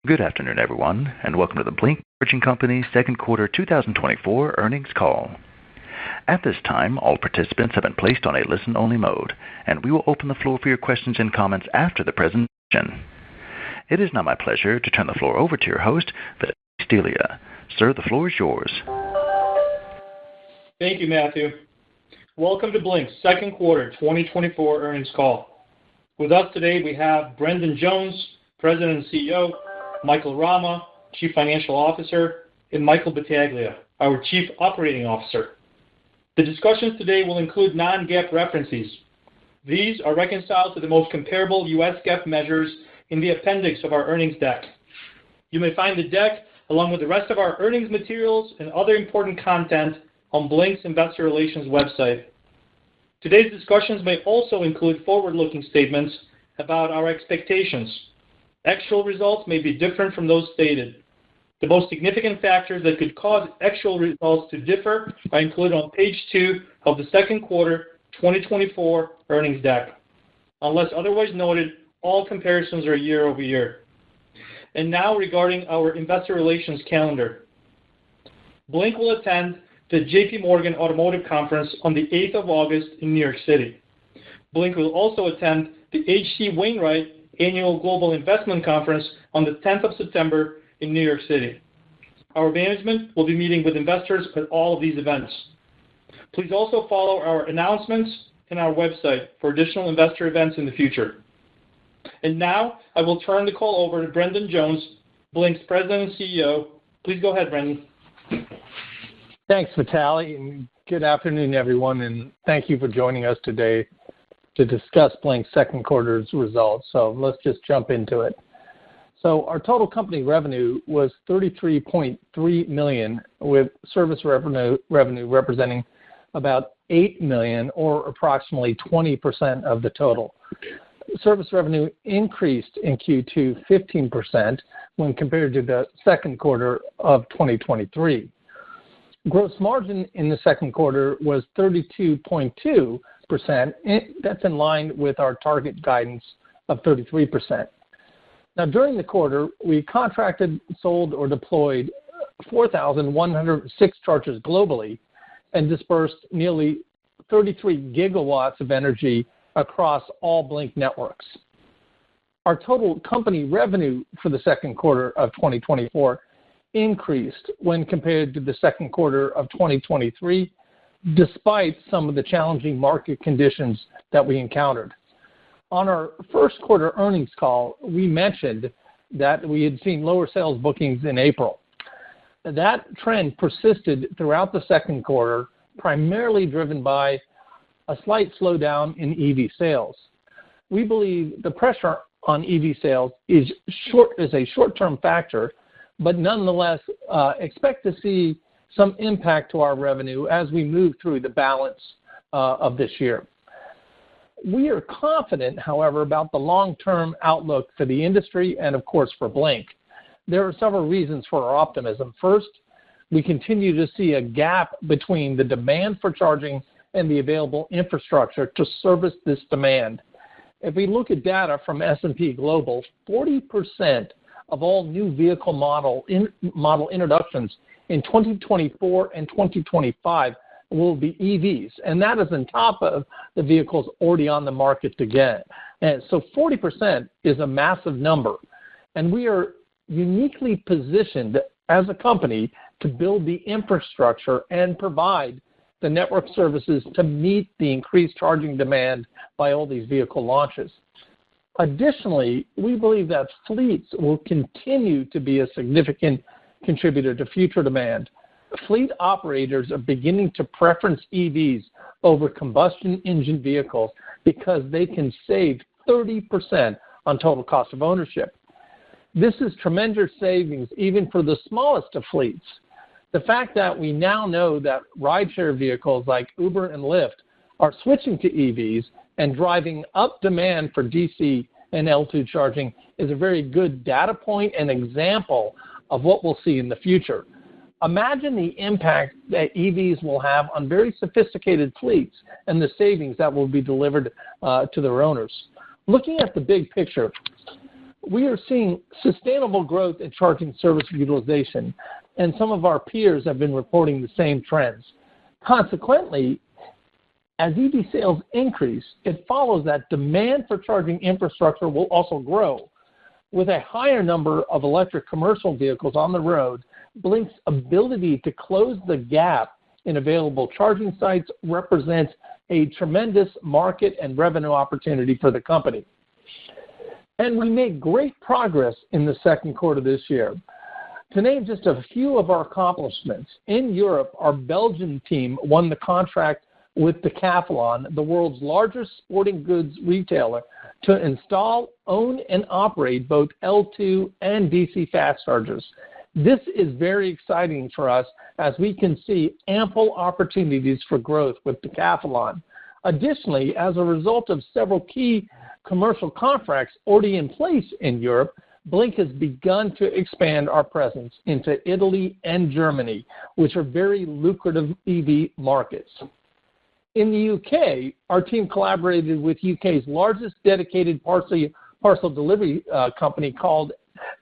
Good afternoon, everyone, and welcome to the BLNK Merging Company's second quarter 2024 earnings call. At this time, all participants have been placed on a listen-only mode, and we will open the floor for your questions and comments after the presentation. It is now my pleasure to turn the floor over to your host, Vitaly Stelia. Sir, the floor is yours. Thank you, Matthew. Welcome to BLNK's second quarter 2024 earnings call. With us today, we have Brendan Jones, President and CEO, Michael Rama, Chief Financial Officer, and Michael Battaglia, our Chief Operating Officer. The discussions today will include non-GAAP references. These are reconciled to the most comparable U.S. GAAP measures in the appendix of our earnings deck. You may find the deck, along with the rest of our earnings materials and other important content, on BLNK's Investor Relations website. Today's discussions may also include forward-looking statements about our expectations. Actual results may be different from those stated. The most significant factors that could cause actual results to differ are included on page 2 of the second quarter 2024 earnings deck. Unless otherwise noted, all comparisons are year over year. And now regarding our Investor Relations calendar. BLNK will attend the J.P. Morgan Automotive Conference on the 8th of August in New York City. BLNK will also attend the H.C. Wainwright Annual Global Investment Conference on the 10th of September in New York City. Our management will be meeting with investors at all of these events. Please also follow our announcements and our website for additional investor events in the future. And now, I will turn the call over to Brendan Jones, BLNK's President and CEO. Please go ahead, Brendan. Thanks, Vitaly, and good afternoon, everyone, and thank you for joining us today to discuss BLNK's second quarter's results. So let's just jump into it. So our total company revenue was $33.3 million, with service revenue representing about $8 million, or approximately 20% of the total. Service revenue increased in Q2 15% when compared to the second quarter of 2023. Gross margin in the second quarter was 32.2%. That's in line with our target guidance of 33%. Now, during the quarter, we contracted, sold, or deployed 4,106 chargers globally and dispersed nearly 33 gigawatts of energy across all BLNK networks. Our total company revenue for the second quarter of 2024 increased when compared to the second quarter of 2023, despite some of the challenging market conditions that we encountered. On our first quarter earnings call, we mentioned that we had seen lower sales bookings in April. That trend persisted throughout the second quarter, primarily driven by a slight slowdown in EV sales. We believe the pressure on EV sales is a short-term factor, but nonetheless expect to see some impact to our revenue as we move through the balance of this year. We are confident, however, about the long-term outlook for the industry and, of course, for BLNK. There are several reasons for our optimism. First, we continue to see a gap between the demand for charging and the available infrastructure to service this demand. If we look at data from S&P Global, 40% of all new vehicle model introductions in 2024 and 2025 will be EVs, and that is on top of the vehicles already on the market today. And so 40% is a massive number, and we are uniquely positioned as a company to build the infrastructure and provide the network services to meet the increased charging demand by all these vehicle launches. Additionally, we believe that fleets will continue to be a significant contributor to future demand. Fleet operators are beginning to preference EVs over combustion engine vehicles because they can save 30% on total cost of ownership. This is tremendous savings even for the smallest of fleets. The fact that we now know that rideshare vehicles like Uber and Lyft are switching to EVs and driving up demand for DC and L2 charging is a very good data point and example of what we'll see in the future. Imagine the impact that EVs will have on very sophisticated fleets and the savings that will be delivered to their owners. Looking at the big picture, We are seeing sustainable growth in charging service utilization, and some of our peers have been reporting the same trends. Consequently, as EV sales increase, it follows that demand for charging infrastructure will also grow. With a higher number of electric commercial vehicles on the road, Blink's ability to close the gap in available charging sites represents a tremendous market and revenue opportunity for the company. And we made great progress in the second quarter this year. To name just a few of our accomplishments, in Europe, our Belgian team won the contract with Decathlon, the world's largest sporting goods retailer, to install, own, and operate both L2 and DC fast chargers. This is very exciting for us as we can see ample opportunities for growth with Decathlon. Additionally, as a result of several key commercial contracts already in place in Europe, Blink has begun to expand our presence into Italy and Germany, which are very lucrative EV markets. In the UK, our team collaborated with UK's largest dedicated parcel delivery company called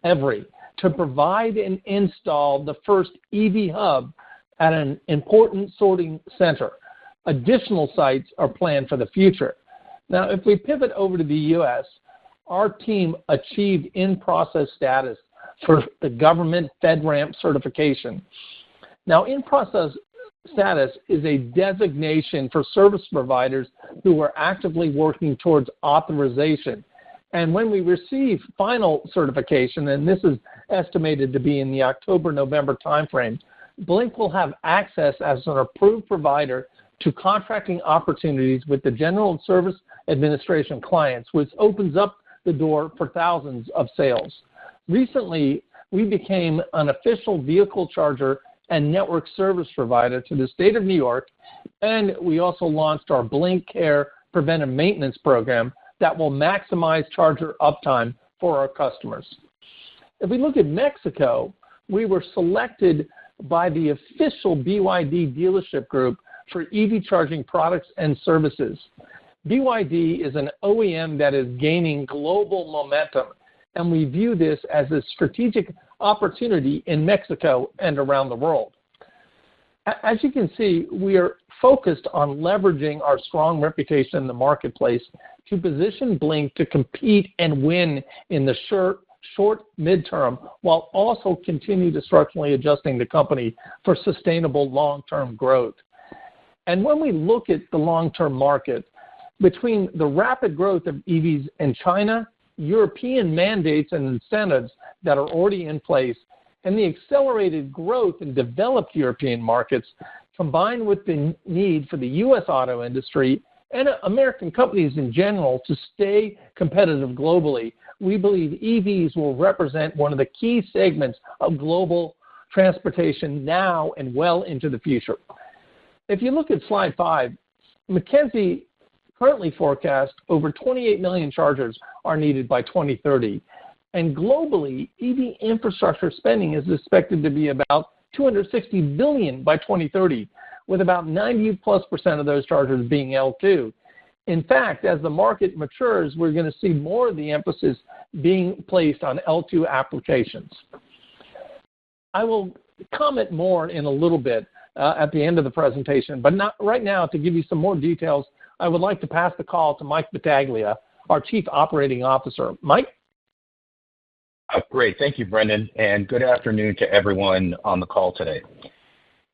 Every to provide and install the first EV hub at an important sorting center. Additional sites are planned for the future. Now, if we pivot over to the U.S., our team achieved in-process status for the government FedRAMP certification. Now, in-process status is a designation for service providers who are actively working towards authorization. And when we receive final certification, and this is estimated to be in the October-November timeframe, Blink will have access as an approved provider to contracting opportunities with the General Service Administration clients, which opens up the door for thousands of sales. Recently, we became an official vehicle charger and network service provider to the state of New York, and we also launched our Blink Care preventive maintenance program that will maximize charger uptime for our customers. If we look at Mexico, we were selected by the official BYD dealership group for EV charging products and services. BYD is an OEM that is gaining global momentum, and we view this as a strategic opportunity in Mexico and around the world. As you can see, we are focused on leveraging our strong reputation in the marketplace to position Blink to compete and win in the short midterm, while also continue to structurally adjusting the company for sustainable long-term growth. And when we look at the long-term market, between the rapid growth of EVs in China, European mandates and incentives that are already in place, and the accelerated growth in developed European markets, combined with the need for the U.S. auto industry and American companies in general to stay competitive globally, we believe EVs will represent one of the key segments of global transportation now and well into the future. If you look at slide 5, McKinsey currently forecasts over 28 million chargers are needed by 2030. And globally, EV infrastructure spending is expected to be about $260 billion by 2030, with about 90+% of those chargers being L2. In fact, as the market matures, we're going to see more of the emphasis being placed on L2 applications. I will comment more in a little bit at the end of the presentation, but not right now. To give you some more details, I would like to pass the call to Mike Battaglia, our Chief Operating Officer. Mike? Great. Thank you, Brendan, and good afternoon to everyone on the call today.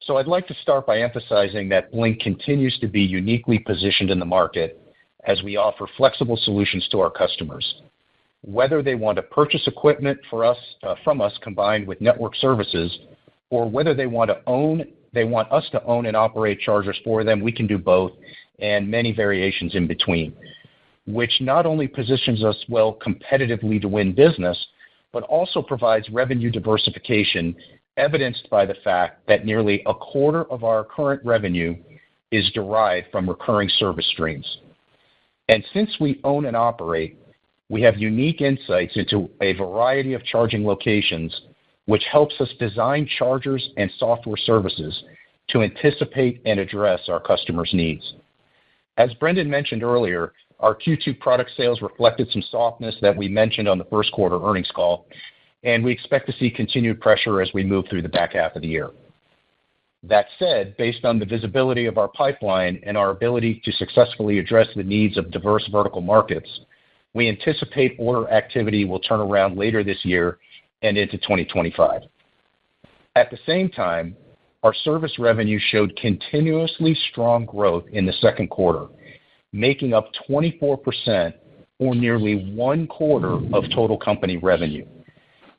So I'd like to start by emphasizing that Blink continues to be uniquely positioned in the market as we offer flexible solutions to our customers. Whether they want to purchase equipment from us combined with network services, or whether they want us to own and operate chargers for them, we can do both, and many variations in between, which not only positions us well competitively to win business, but also provides revenue diversification, evidenced by the fact that nearly a quarter of our current revenue is derived from recurring service streams. And since we own and operate, we have unique insights into a variety of charging locations, which helps us design chargers and software services to anticipate and address our customers' needs. As Brendan mentioned earlier, Our Q2 product sales reflected some softness that we mentioned on the first quarter earnings call, and we expect to see continued pressure as we move through the back half of the year. That said, based on the visibility of our pipeline and our ability to successfully address the needs of diverse vertical markets, we anticipate order activity will turn around later this year and into 2025. At the same time, our service revenue showed continuously strong growth in the second quarter, making up 24% or nearly 1/4 of total company revenue.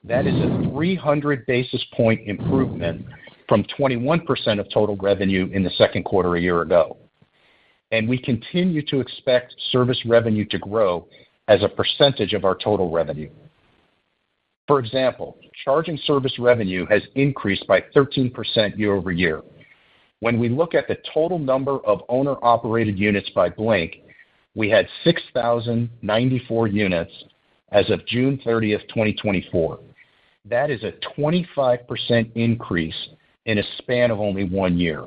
That is a 300 basis point improvement from 21% of total revenue in the second quarter a year ago. And we continue to expect service revenue to grow as a percentage of our total revenue. For example, charging service revenue has increased by 13% year over year. When we look at the total number of owner-operated units by Blink, we had 6,094 units as of June 30th, 2024. That is a 25% increase in a span of only 1 year.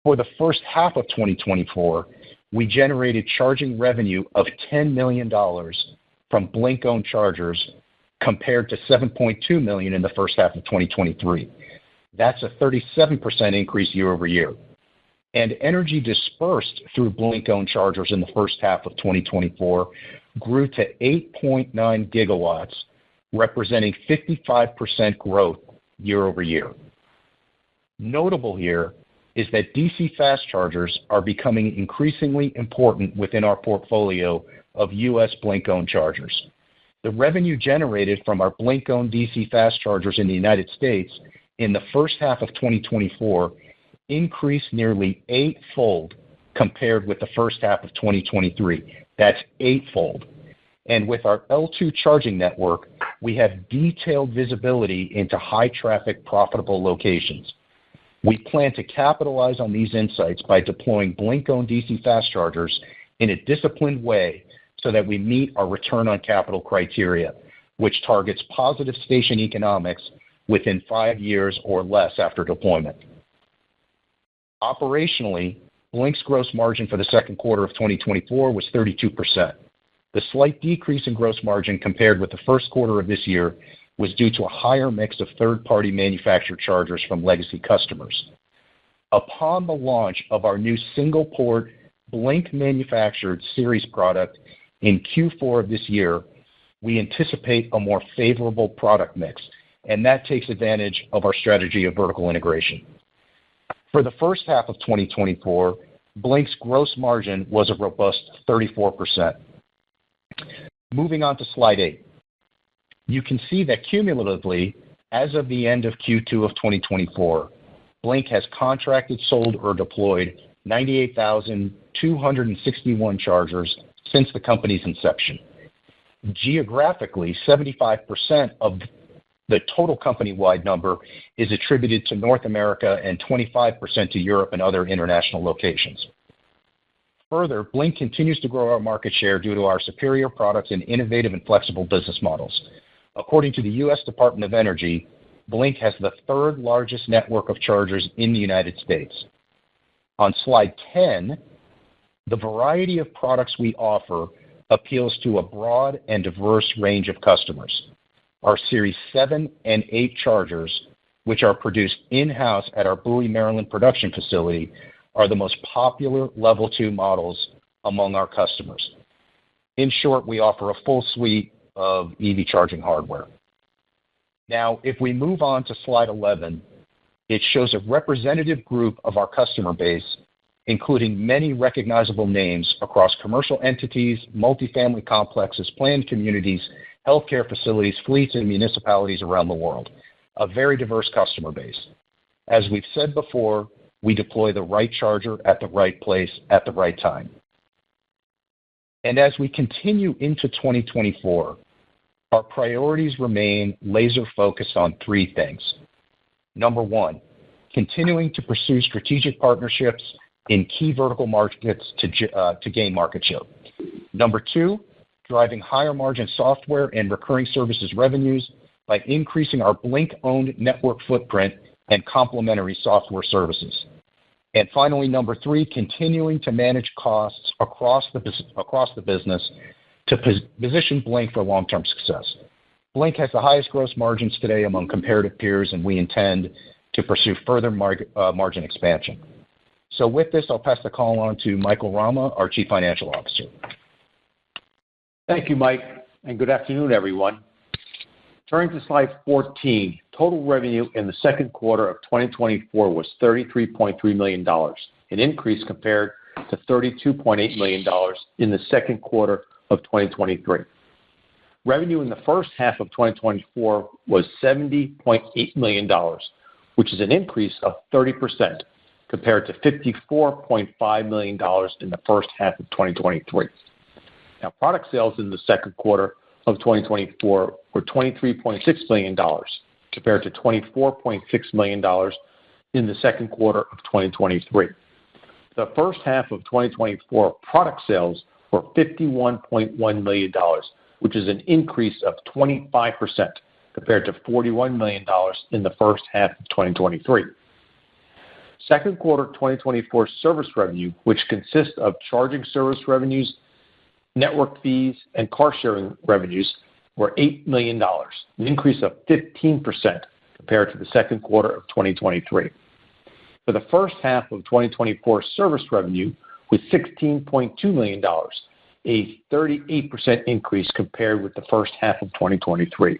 For the first half of 2024, we generated charging revenue of $10 million from Blink-owned chargers compared to $7.2 million in the first half of 2023. That's a 37% increase year over year. And energy dispersed through Blink-owned chargers in the first half of 2024 grew to 8.9 gigawatts, representing 55% growth year over year. Notable here is that DC fast chargers are becoming increasingly important within our portfolio of U.S. Blink-owned chargers. The revenue generated from our Blink-owned DC fast chargers in the United States in the first half of 2024 increased nearly eightfold compared with the first half of 2023. That's eightfold. And with our L2 charging network, we have detailed visibility into high-traffic, profitable locations. We plan to capitalize on these insights by deploying Blink-owned DC fast chargers in a disciplined way so that we meet our return on capital criteria, which targets positive station economics within 5 years or less after deployment. Operationally, Blink's gross margin for the second quarter of 2024 was 32%. The slight decrease in gross margin compared with the first quarter of this year was due to a higher mix of third-party manufactured chargers from legacy customers. Upon the launch of our new single-port Blink-manufactured series product in Q4 of this year, we anticipate a more favorable product mix, and that takes advantage of our strategy of vertical integration. For the first half of 2024, Blink's gross margin was a robust 34%. Moving on to slide 8. You can see that cumulatively, as of the end of Q2 of 2024, Blink has contracted, sold, or deployed 98,261 chargers since the company's inception. Geographically, 75% of the total company-wide number is attributed to North America and 25% to Europe and other international locations. Further, Blink continues to grow our market share due to our superior products and innovative and flexible business models. According to the U.S. Department of Energy, Blink has the third largest network of chargers in the United States. On slide 10, the variety of products we offer appeals to a broad and diverse range of customers. Our Series 7 and 8 chargers, which are produced in-house at our Bowie, Maryland production facility, are the most popular Level 2 models among our customers. In short, we offer a full suite of EV charging hardware. Now, if we move on to slide 11, it shows a representative group of our customer base, including many recognizable names across commercial entities, multifamily complexes, planned communities, healthcare facilities, fleets, and municipalities around the world. A very diverse customer base. As we've said before, we deploy the right charger at the right place at the right time. And as we continue into 2024, our priorities remain laser-focused on 3 things. Number 1, continuing to pursue strategic partnerships in key vertical markets to gain market share. Number 2, driving higher margin software and recurring services revenues by increasing our Blink-owned network footprint and complementary software services. And finally, number 3, continuing to manage costs across the business to position Blink for long-term success. Blink has the highest gross margins today among comparative peers, and we intend to pursue further margin expansion. So with this, I'll pass the call on to Michael Rama, our Chief Financial Officer. Thank you, Mike, and good afternoon, everyone. Turning to slide 14, total revenue in the second quarter of 2024 was $33.3 million, an increase compared to $32.8 million in the second quarter of 2023. Revenue in the first half of 2024 was $70.8 million, which is an increase of 30% compared to $54.5 million in the first half of 2023. Now, product sales in the second quarter of 2024 were $23.6 million compared to $24.6 million in the second quarter of 2023. The first half of 2024 product sales were $51.1 million, which is an increase of 25% compared to $41 million in the first half of 2023. Second quarter 2024 service revenue, which consists of charging service revenues, network fees, and car sharing revenues, were $8 million, an increase of 15% compared to the second quarter of 2023. For the first half of 2024, service revenue was $16.2 million, a 38% increase compared with the first half of 2023.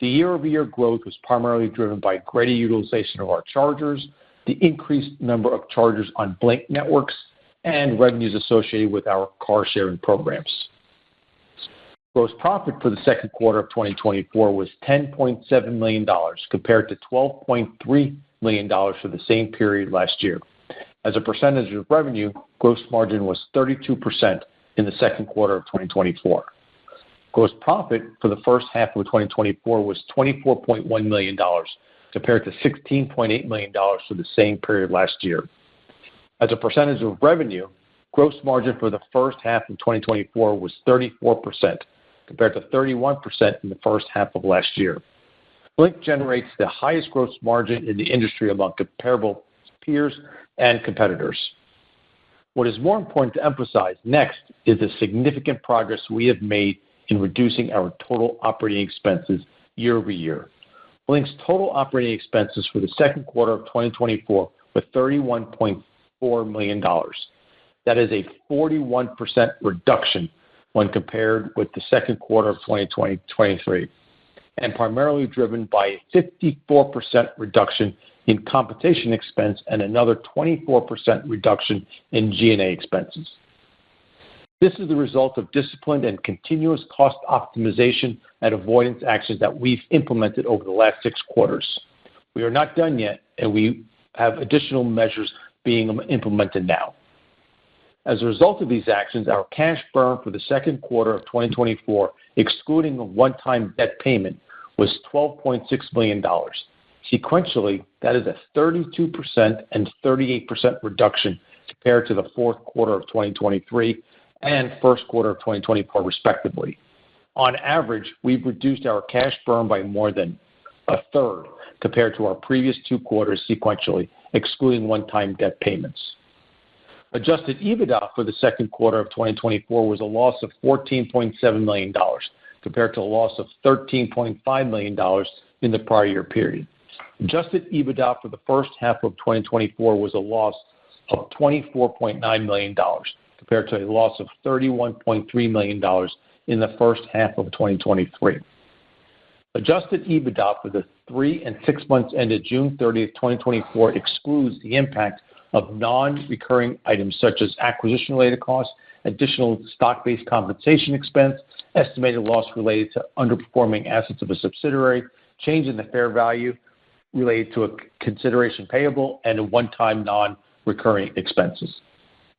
The year-over-year growth was primarily driven by greater utilization of our chargers, the increased number of chargers on Blink networks, and revenues associated with our car sharing programs. Gross profit for the second quarter of 2024 was $10.7 million compared to $12.3 million for the same period last year. As a percentage of revenue, gross margin was 32% in the second quarter of 2024. Gross profit for the first half of 2024 was $24.1 million compared to $16.8 million for the same period last year. As a percentage of revenue, gross margin for the first half of 2024 was 34% compared to 31% in the first half of last year. Blink generates the highest gross margin in the industry among comparable peers and competitors. What is more important to emphasize next is the significant progress we have made in reducing our total operating expenses year over year. Blink's total operating expenses for the second quarter of 2024 were $31.4 million. That is a 41% reduction when compared with the second quarter of 2023, and primarily driven by a 54% reduction in compensation expense and another 24% reduction in G&A expenses. This is the result of disciplined and continuous cost optimization and avoidance actions that we've implemented over the last 6 quarters. We are not done yet, and we have additional measures being implemented now. As a result of these actions, our cash burn for the second quarter of 2024, excluding a one-time debt payment, was $12.6 million. Sequentially, that is a 32% and 38% reduction compared to the fourth quarter of 2023 and first quarter of 2024, respectively. On average, we've reduced our cash burn by more than a third compared to our previous 2 quarters sequentially, excluding one-time debt payments. Adjusted EBITDA for the second quarter of 2024 was a loss of $14.7 million compared to a loss of $13.5 million in the prior year period. Adjusted EBITDA for the first half of 2024 was a loss of $24.9 million compared to a loss of $31.3 million in the first half of 2023. Adjusted EBITDA for the 3 and 6 months ended June 30, 2024 excludes the impact of non-recurring items such as acquisition-related costs, additional stock-based compensation expense, estimated loss related to underperforming assets of a subsidiary, change in the fair value related to a consideration payable, and a one-time non-recurring expenses.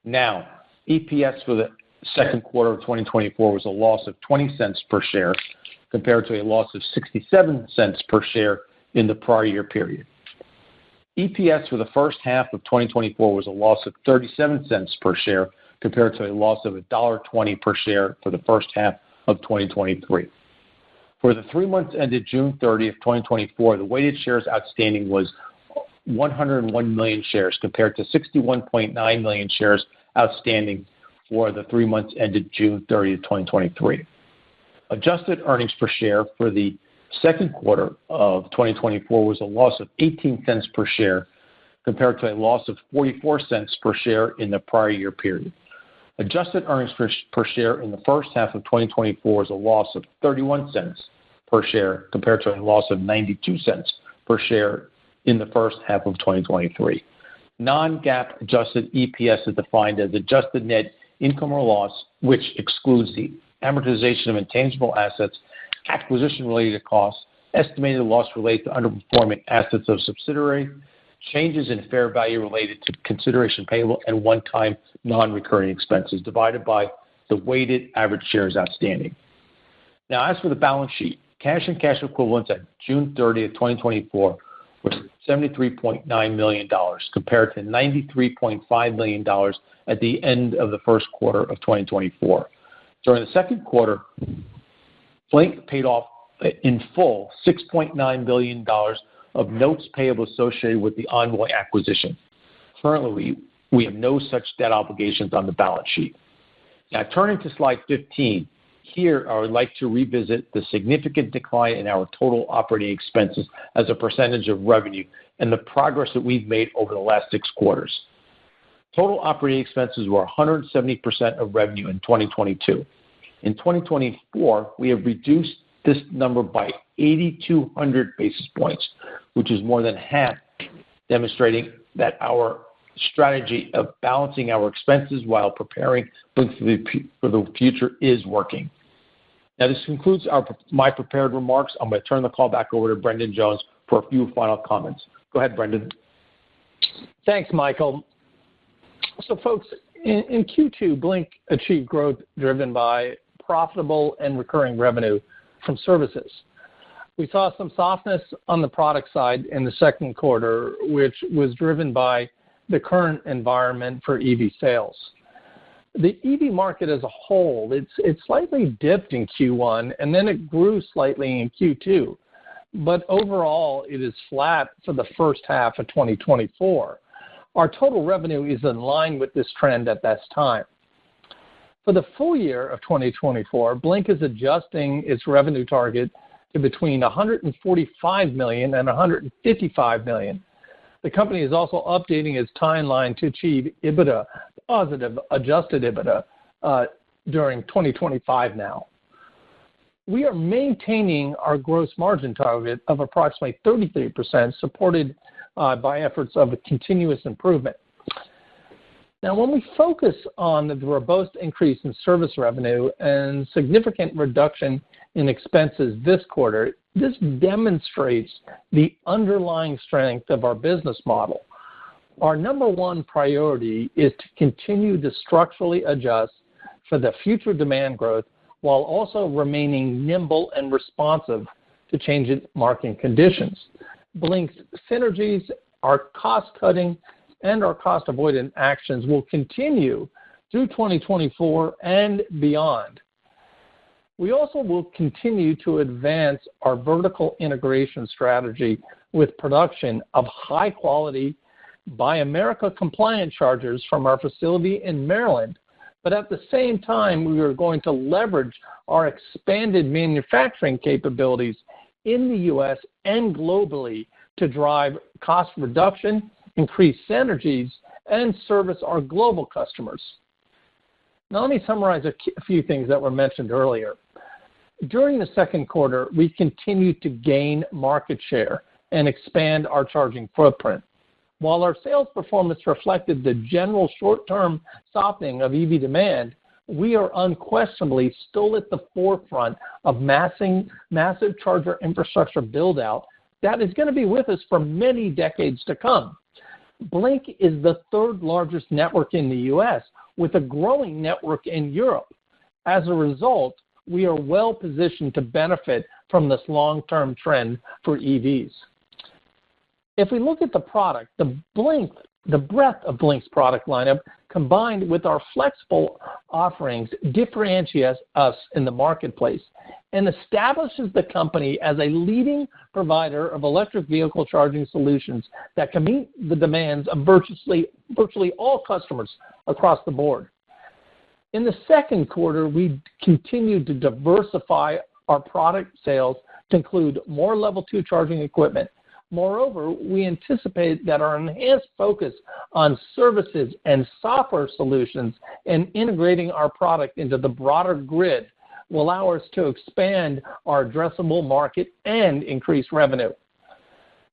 Now, EPS for the second quarter of 2024 was a loss of 20 cents per share compared to a loss of 67 cents per share in the prior year period. EPS for the first half of 2024 was a loss of 37 cents per share compared to a loss of $1.20 per share for the first half of 2023. For the 3 months ended June 30, 2024, the weighted shares outstanding was 101 million shares compared to 61.9 million shares outstanding for the 3 months ended June 30, 2023. Adjusted earnings per share for the second quarter of 2024 was a loss of 18 cents per share compared to a loss of 44 cents per share in the prior year period. Adjusted earnings per share in the first half of 2024 was a loss of 31 cents per share compared to a loss of 92 cents per share in the first half of 2023. Non-GAAP adjusted EPS is defined as adjusted net income or loss, which excludes the amortization of intangible assets, acquisition-related costs, estimated loss related to underperforming assets of subsidiary, changes in fair value related to consideration payable, and one-time non-recurring expenses divided by the weighted average shares outstanding. Now, as for the balance sheet, cash and cash equivalents at June 30, 2024 was $73.9 million compared to $93.5 million at the end of the first quarter of 2024. During the second quarter, Blink paid off in full $6.9 billion of notes payable associated with the Envoy acquisition. Currently, we have no such debt obligations on the balance sheet. Now, turning to slide 15, here I would like to revisit the significant decline in our total operating expenses as a percentage of revenue and the progress that we've made over the last 6 quarters. Total operating expenses were 170% of revenue in 2022. In 2024, we have reduced this number by 8,200 basis points, which is more than half, demonstrating that our strategy of balancing our expenses while preparing for the future is working. Now, this concludes my prepared remarks. I'm going to turn the call back over to Brendan Jones for a few final comments. Go ahead, Brendan. Thanks, Michael. So, folks, in Q2, Blink achieved growth driven by profitable and recurring revenue from services. We saw some softness on the product side in the second quarter, which was driven by the current environment for EV sales. The EV market as a whole, it's slightly dipped in Q1, and then it grew slightly in Q2. But overall, it is flat for the first half of 2024. Our total revenue is in line with this trend at this time. For the full year of 2024, Blink is adjusting its revenue target to between $145 million and $155 million. The company is also updating its timeline to achieve EBITDA, positive adjusted EBITDA, during 2025 now. We are maintaining our gross margin target of approximately 33%, supported by efforts of a continuous improvement. Now, when we focus on the robust increase in service revenue and significant reduction in expenses this quarter, this demonstrates the underlying strength of our business model. Our number one priority is to continue to structurally adjust for the future demand growth while also remaining nimble and responsive to changing market conditions. Blink's synergies, our cost-cutting, and our cost-avoidant actions will continue through 2024 and beyond. We also will continue to advance our vertical integration strategy with production of high-quality, Buy America compliant chargers from our facility in Maryland. But at the same time, we are going to leverage our expanded manufacturing capabilities in the U.S. and globally to drive cost reduction, increase synergies, and service our global customers. Now, let me summarize a few things that were mentioned earlier. During the second quarter, we continued to gain market share and expand our charging footprint. While our sales performance reflected the general short-term softening of EV demand, we are unquestionably still at the forefront of massive charger infrastructure build-out that is going to be with us for many decades to come. Blink is the third largest network in the U.S. with a growing network in Europe. As a result, we are well positioned to benefit from this long-term trend for EVs. If we look at the product, the Blink The breadth of Blink's product lineup, combined with our flexible offerings, differentiates us in the marketplace and establishes the company as a leading provider of electric vehicle charging solutions that can meet the demands of virtually all customers across the board. In the second quarter, we continued to diversify our product sales to include more Level 2 charging equipment. Moreover, we anticipate that our enhanced focus on services and software solutions and integrating our product into the broader grid will allow us to expand our addressable market and increase revenue.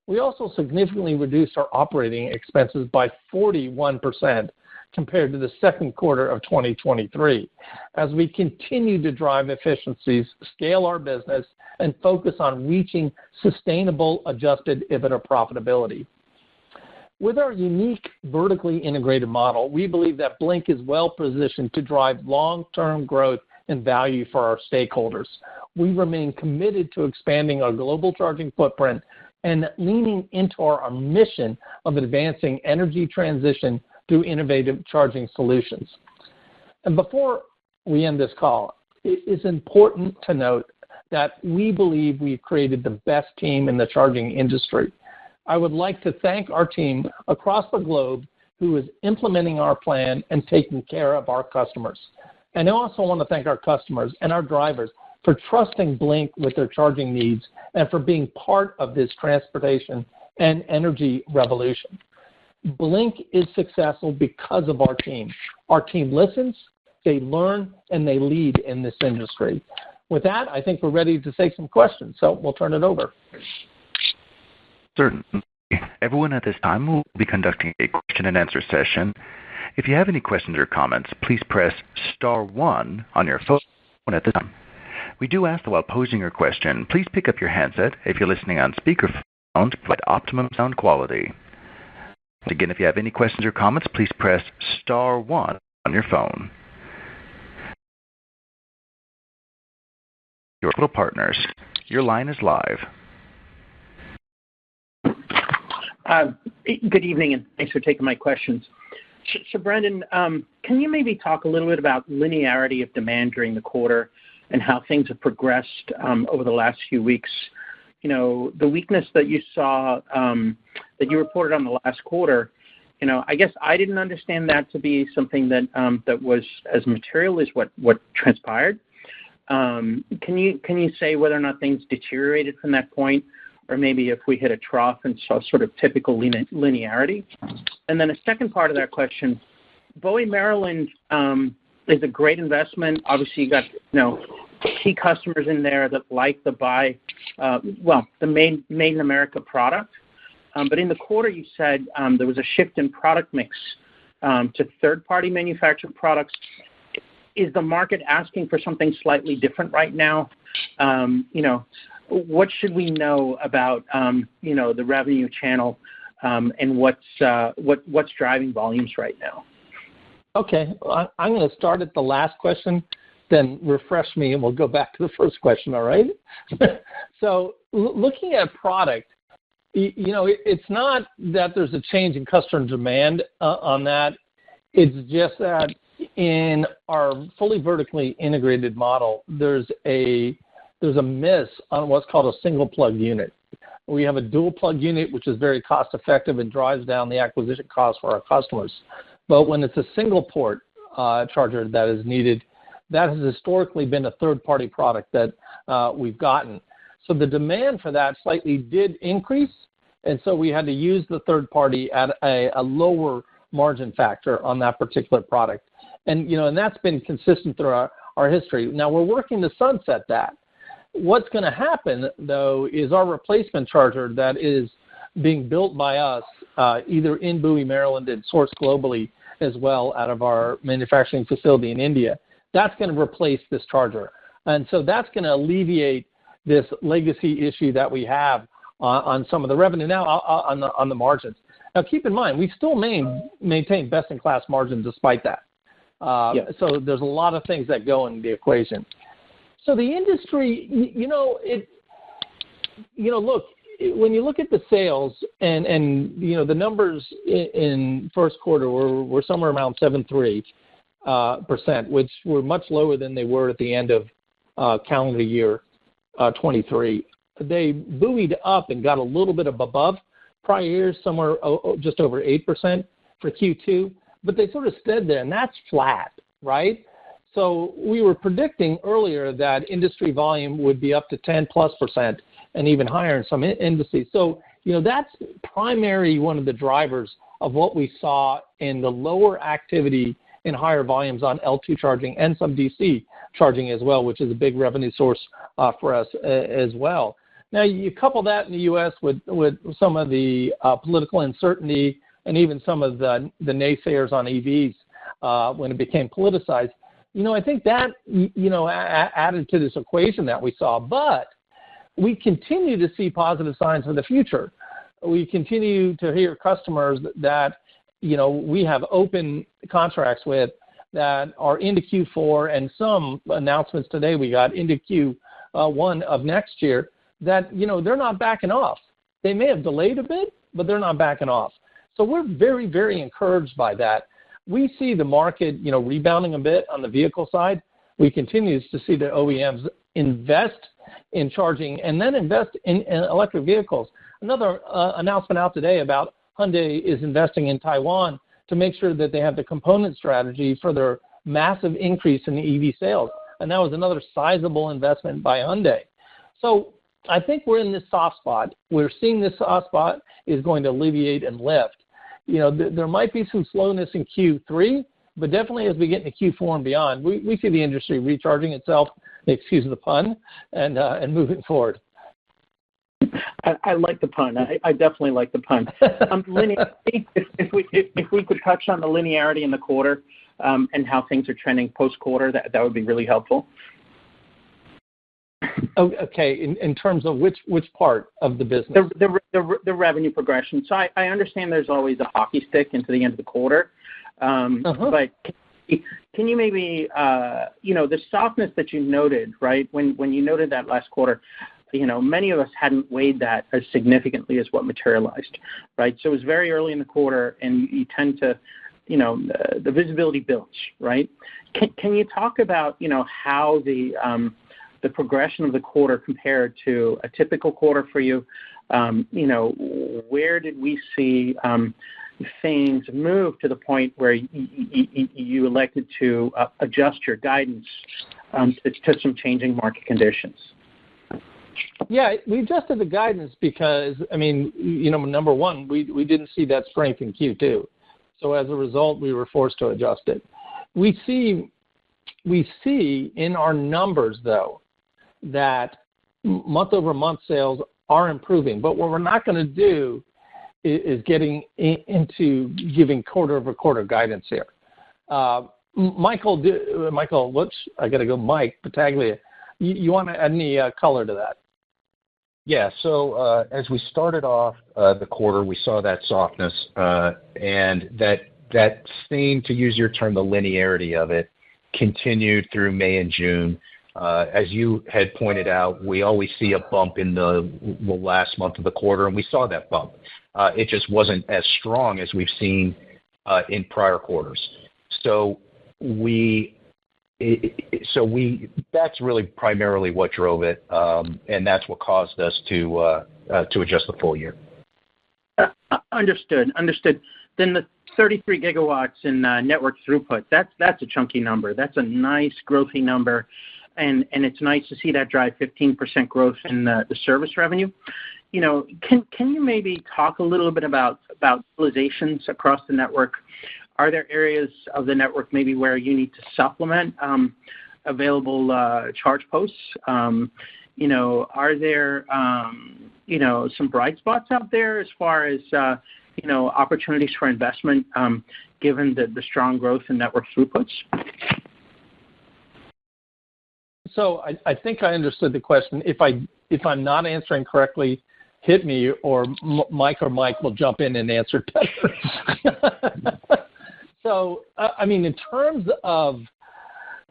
We also significantly reduced our operating expenses by 41% compared to the second quarter of 2023, as we continue to drive efficiencies, scale our business, and focus on reaching sustainable adjusted EBITDA profitability. With our unique vertically integrated model, we believe that Blink is well positioned to drive long-term growth and value for our stakeholders. We remain committed to expanding our global charging footprint and leaning into our mission of advancing energy transition through innovative charging solutions. And before we end this call, it is important to note that we believe we've created the best team in the charging industry. I would like to thank our team across the globe who is implementing our plan and taking care of our customers. And I also want to thank our customers and our drivers for trusting Blink with their charging needs and for being part of this transportation and energy revolution. Blink is successful because of our team. Our team listens, they learn, and they lead in this industry. With that, I think we're ready to take some questions, so we'll turn it over. Certainly. Everyone at this time will be conducting a question and answer session. If you have any questions or comments, please press star 1 on your phone at this time. We do ask that while posing your question, please pick up your handset if you're listening on speakerphone to provide optimum sound quality. Again, if you have any questions or comments, please press star 1 on your phone. Your little partners, your line is live. Good evening, and thanks for taking my questions. So Brendan, can you maybe talk a little bit about linearity of demand during the quarter and how things have progressed over the last few weeks? You know, the weakness that you saw, that you reported on the last quarter, you know, I guess I didn't understand that to be something that that was as material as what transpired. Can you say whether or not things deteriorated from that point, or maybe if we hit a trough and saw sort of typical linearity? And then a second part of that question, Bowie, Maryland is a great investment. Obviously, you got, you know, key customers in there that like the the made in America product. But in the quarter, you said there was a shift in product mix to third-party manufactured products. Is the market asking for something slightly different right now? You know, what should we know about you know, the revenue channel and what's driving volumes right now? Okay, I'm going to start at the last question, then refresh me, and we'll go back to the first question, all right? So looking at product, you know, it's not that there's a change in customer demand on that. It's just that in our fully vertically integrated model, there's a miss on what's called a single plug unit. We have a dual plug unit, which is very cost effective and drives down the acquisition cost for our customers. But when it's a single port charger that is needed, that has historically been a third-party product that we've gotten. So the demand for that slightly did increase, and so we had to use the third party at a lower margin factor on that particular product. And, you know, and that's been consistent through our history. Now, we're working to sunset that. What's going to happen, though, is our replacement charger that is being built by us, either in Bowie, Maryland, and sourced globally as well out of our manufacturing facility in India, that's going to replace this charger. And so that's going to alleviate this legacy issue that we have on some of the revenue now on the margins. Now, keep in mind, we still maintain best-in-class margins despite that. So there's a lot of things that go in the equation. So the industry, look, when you look at the sales and the numbers in first quarter were somewhere around 7.3%, which were much lower than they were at the end of calendar year 23. They buoyed up and got a little bit above prior years, somewhere just over 8% for Q2, but they sort of stayed there, and that's flat, right? So we were predicting earlier that industry volume would be up to 10+% and even higher in some indices. So, that's primary one of the drivers of what we saw in the lower activity and higher volumes on L2 charging and some DC charging as well, which is a big revenue source for us as well. Now, you couple that in the U.S. with some of the political uncertainty and even some of the naysayers on EVs when it became politicized. I think that, added to this equation that we saw. But we continue to see positive signs for the future. We continue to hear customers that, we have open contracts with that are into Q4, and some announcements today we got into Q1 of next year that, they're not backing off. They may have delayed a bit, but they're not backing off. So we're very, very encouraged by that. We see the market, rebounding a bit on the vehicle side. We continue to see the OEMs invest in charging and then invest in electric vehicles. Another announcement out today about Hyundai is investing in Taiwan to make sure that they have the component strategy for their massive increase in the EV sales. And that was another sizable investment by Hyundai. So I think we're in this soft spot. We're seeing this soft spot is going to alleviate and lift. There might be some slowness in Q3, but definitely as we get into Q4 and beyond, we see the industry recharging itself, excuse the pun, and moving forward. I like the pun. I definitely like the pun. Linearity, if we could touch on the linearity in the quarter and how things are trending post-quarter, that would be really helpful. Okay, in terms of which part of the business? The revenue progression. So I understand there's always a hockey stick into the end of the quarter, but can you maybe, the softness that you noted, right, when you noted that last quarter, many of us hadn't weighed that as significantly as what materialized, right? So it was very early in the quarter, and you tend to, the visibility builds, right? Can you talk about, how the progression of the quarter compared to a typical quarter for you? Where did we see things move to the point where you elected to adjust your guidance to some changing market conditions? Yeah, we adjusted the guidance because, number one, we didn't see that strength in Q2. So as a result, we were forced to adjust it. We see in our numbers, though, that month-over-month sales are improving. But what we're not going to do is getting into giving quarter-over-quarter guidance here. Michael, whoops, I got to go. Mike Battaglia, you want to add any color to that? Yeah. So as we started off the quarter, we saw that softness and that same, to use your term, the linearity of it continued through May and June. As you had pointed out, we always see a bump in the last month of the quarter, and we saw that bump. It just wasn't as strong as we've seen in prior quarters. So that's really primarily what drove it, and that's what caused us to adjust the full year. Understood. Then the 33 gigawatts in network throughput, that's a chunky number. That's a nice growthy number, and it's nice to see that drive 15% growth in the service revenue. Can you maybe talk a little bit about utilizations across the network? Are there areas of the network maybe where you need to supplement available charge posts? Are there some bright spots out there as far as opportunities for investment given the strong growth in network throughputs? So I think I understood the question. If I'm not answering correctly, hit me, or Mike will jump in and answer better. So, in terms of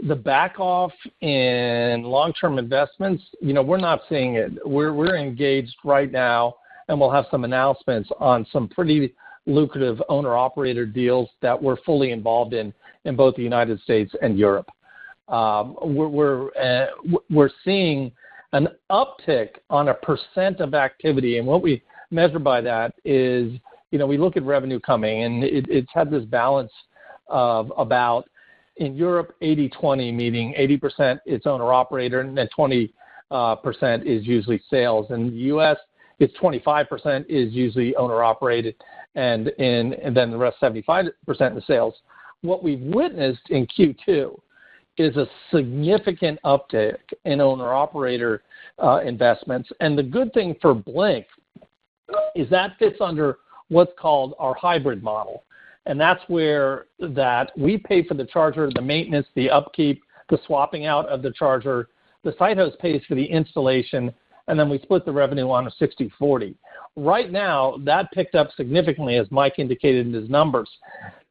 the back off in long-term investments, we're not seeing it. We're engaged right now and we'll have some announcements on some pretty lucrative owner-operator deals that we're fully involved in both the United States and Europe. We're seeing an uptick on a percent of activity, and what we measure by that is, we look at revenue coming, and it's had this balance of about, in Europe, 80-20, meaning 80% it's owner-operator, and then 20% is usually sales. In the U.S., it's 25% is usually owner-operated, and then the rest 75% is sales. What we've witnessed in Q2 is a significant uptick in owner-operator investments. And the good thing for Blink is that fits under what's called our hybrid model. And that's where that we pay for the charger, the maintenance, the upkeep, the swapping out of the charger. The site host pays for the installation, and then we split the revenue on a 60-40. Right now, that picked up significantly, as Mike indicated in his numbers.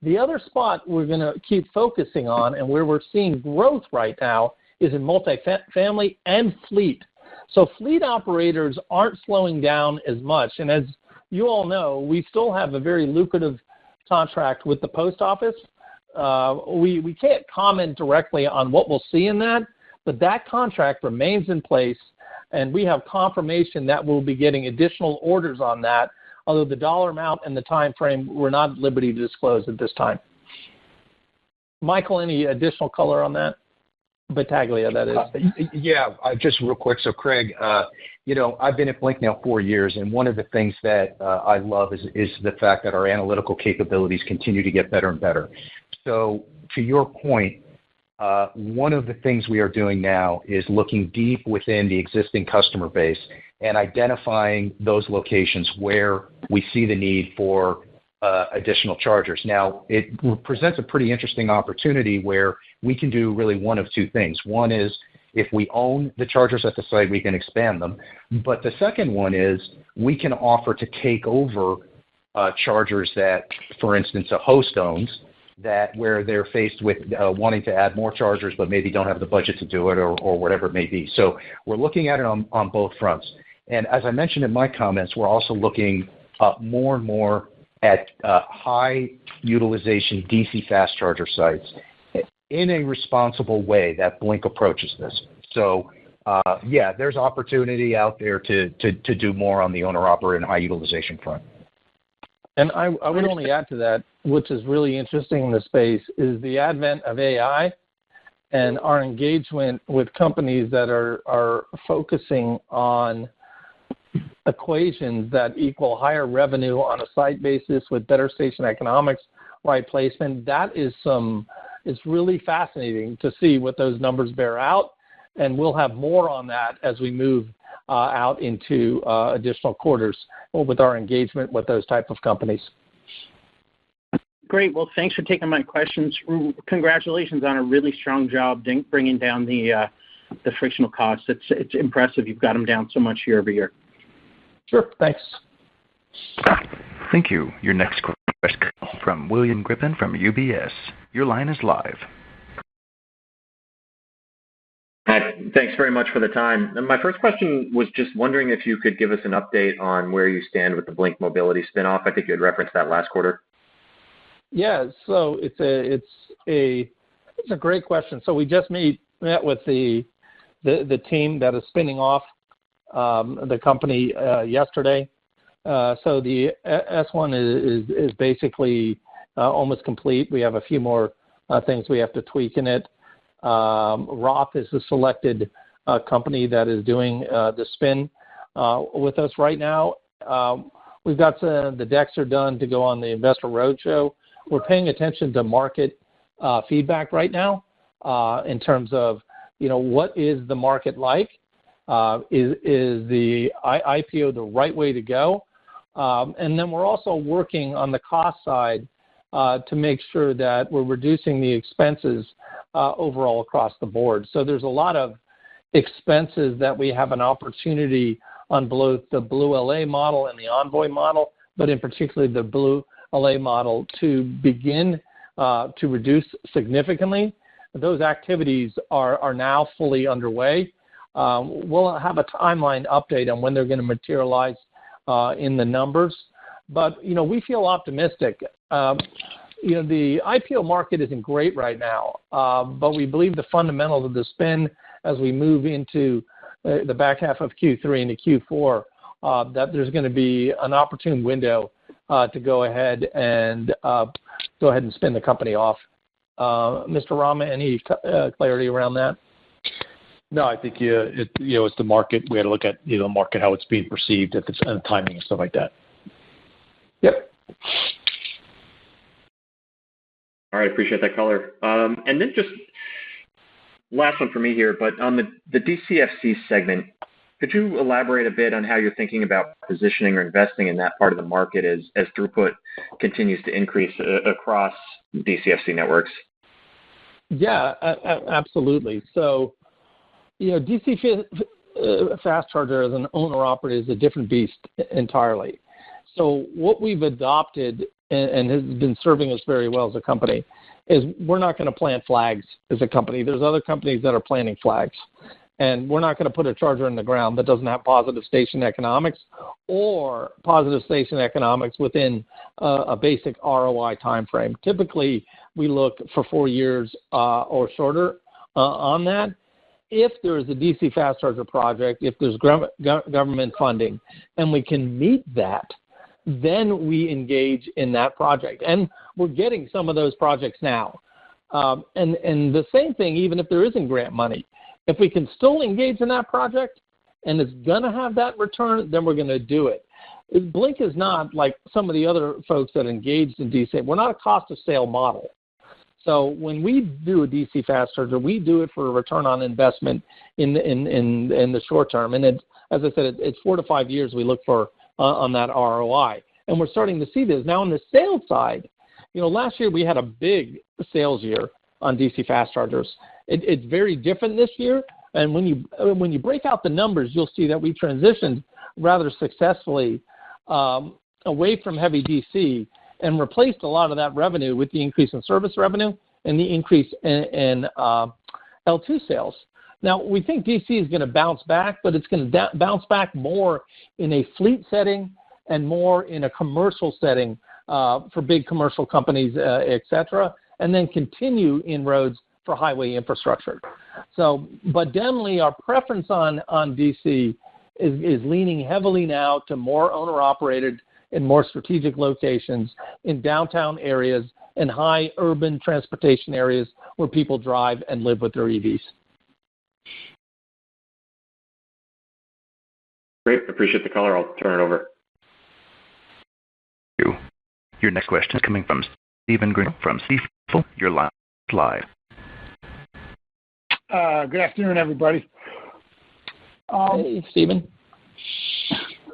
The other spot we're going to keep focusing on, and where we're seeing growth right now, is in multifamily and fleet. So fleet operators aren't slowing down as much. And as you all know, we still have a very lucrative contract with the post office. We can't comment directly on what we'll see in that, but that contract remains in place, and we have confirmation that we'll be getting additional orders on that, although the dollar amount and the time frame we're not at liberty to disclose at this time. Michael, any additional color on that? Battaglia, that is. Just real quick. So, Craig, I've been at Blink now 4 years, and one of the things that I love is the fact that our analytical capabilities continue to get better and better. So, to your point, one of the things we are doing now is looking deep within the existing customer base and identifying those locations where we see the need for additional chargers. Now, it presents a pretty interesting opportunity where we can do really one of two things. One is, if we own the chargers at the site, we can expand them. But the second one is we can offer to take over chargers that, for instance, a host owns, that where they're faced with wanting to add more chargers but maybe don't have the budget to do it or whatever it may be. So we're looking at it on both fronts. And as I mentioned in my comments, we're also looking more and more at high utilization DC fast charger sites in a responsible way that Blink approaches this. So, there's opportunity out there to do more on the owner-operator and high utilization front. And I would only add to that, which is really interesting in the space, is the advent of AI and our engagement with companies that are focusing on equations that equal higher revenue on a site basis with better station economics, right placement. That is it's really fascinating to see what those numbers bear out, and we'll have more on that as we move out into additional quarters with our engagement with those type of companies. Great. Well, thanks for taking my questions. Congratulations on a really strong job bringing down the frictional costs. It's impressive. You've got them down so much year over year. Sure. Thanks. Thank you. Your next question from William Grippin from UBS. Your line is live. Hi. Thanks very much for the time. And my first question was just wondering if you could give us an update on where you stand with the Blink Mobility spinoff. I think you had referenced that last quarter. Yeah. So it's a great question. So we just met with the team that is spinning off the company yesterday. So the S1 is basically almost complete. We have a few more things we have to tweak in it. Roth is the selected company that is doing the spin with us right now. We've got the decks are done to go on the investor roadshow. We're paying attention to market feedback right now in terms of, what is the market like? Is the IPO the right way to go? And then we're also working on the cost side to make sure that we're reducing the expenses overall across the board. So there's a lot of expenses that we have an opportunity on both the Blue LA model and the Envoy model, but in particular the Blue LA model to begin to reduce significantly. Those activities are now fully underway. We'll have a timeline update on when they're going to materialize in the numbers. But, we feel optimistic. The IPO market isn't great right now, but we believe the fundamentals of the spin as we move into the back half of Q3 into Q4, that there's going to be an opportune window to go ahead and spin the company off. Mr. Rama, any clarity around that? No, I think it's the market. We had to look at the market, how it's being perceived, if it's timing and stuff like that. Yep. All right, appreciate that color. And then just last one for me here, but on the DCFC segment, could you elaborate a bit on how you're thinking about positioning or investing in that part of the market as throughput continues to increase across DCFC networks? Yeah, absolutely. So, DC fast charger as an owner-operator is a different beast entirely. So what we've adopted and has been serving us very well as a company is we're not going to plant flags as a company. There's other companies that are planting flags. And we're not going to put a charger in the ground that doesn't have positive station economics or positive station economics within a basic ROI timeframe. Typically, we look for 4 years or shorter on that. If there is a DC fast charger project, if there's government funding, and we can meet that, then we engage in that project. And we're getting some of those projects now. And the same thing, even if there isn't grant money. If we can still engage in that project and it's going to have that return, then we're going to do it. Blink is not like some of the other folks that engaged in DC. We're not a cost of sale model. So when we do a DC fast charger, we do it for a return on investment in the short term. And as I said, it's 4 to 5 years we look for on that ROI. And we're starting to see this. Now on the sales side, last year we had a big sales year on DC fast chargers. It's very different this year. And when you break out the numbers, you'll see that we transitioned rather successfully away from heavy DC and replaced a lot of that revenue with the increase in service revenue and the increase in L2 sales. Now, we think DC is going to bounce back, but it's going to bounce back more in a fleet setting and more in a commercial setting for big commercial companies, et cetera, and then continue inroads for highway infrastructure. So, but definitely our preference on DC is leaning heavily now to more owner-operated and more strategic locations in downtown areas and high urban transportation areas where people drive and live with their EVs. Great. Appreciate the color. I'll turn it over. Thank you. Your next question is coming from Stephen Green from Stifel. Your line is live. Good afternoon, everybody. Hey, Stephen.